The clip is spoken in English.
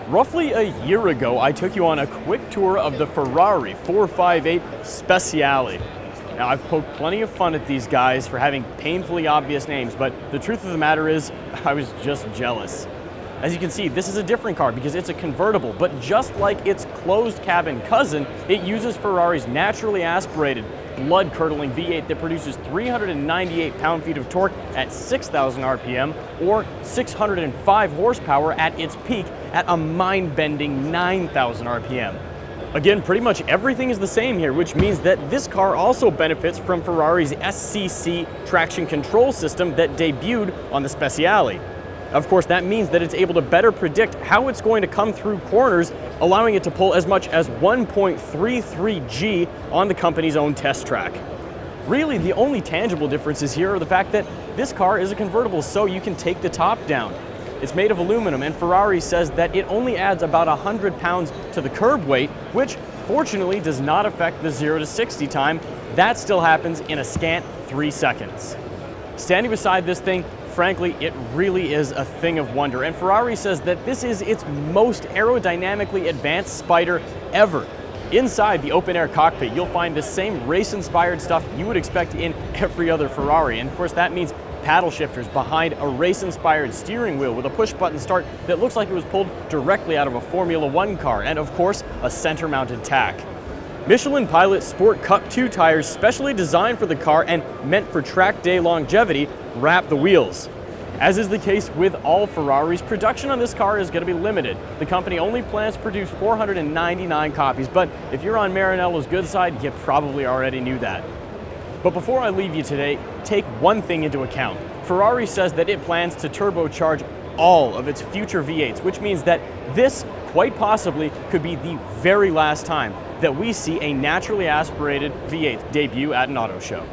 Roughly a year ago, I took you on a quick tour of the Ferrari 458 Speciale. Now, I've poked plenty of fun at these guys for having painfully obvious names, but the truth of the matter is, I was just jealous. As you can see, this is a different car because it's a convertible, but just like its closed cabin cousin, it uses Ferrari's naturally aspirated, blood-curdling V8 that produces 398 pound-feet of torque at 6,000 RPM or 605 horsepower at its peak at a mind-bending 9,000 RPM. Again, pretty much everything is the same here, which means that this car also benefits from Ferrari's SCC traction control system that debuted on the Speciale. Of course, that means that it's able to better predict how it's going to come through corners, allowing it to pull as much as 1.33 G on the company's own test track. Really, the only tangible differences here are the fact that this car is a convertible, so you can take the top down. It's made of aluminum, and Ferrari says that it only adds about 100 pounds to the curb weight, which fortunately does not affect the 0 to 60 time. That still happens in a scant 3 seconds. Standing beside this thing, frankly, it really is a thing of wonder, and Ferrari says that this is its most aerodynamically advanced Spider ever. Inside the open-air cockpit, you'll find the same race-inspired stuff you would expect in every other Ferrari, and of course that means paddle shifters behind a race-inspired steering wheel with a push-button start that looks like it was pulled directly out of a Formula One car, and of course, a center-mounted tack. Michelin Pilot Sport Cup 2 tires specially designed for the car and meant for track day longevity wrap the wheels. As is the case with all Ferraris, production on this car is going to be limited. The company only plans to produce 499 copies, but if you're on Maranello's good side, you probably already knew that. But before I leave you today, take one thing into account. Ferrari says that it plans to turbocharge all of its future V8s, which means that this, quite possibly, could be the very last time that we see a naturally aspirated V8 debut at an auto show.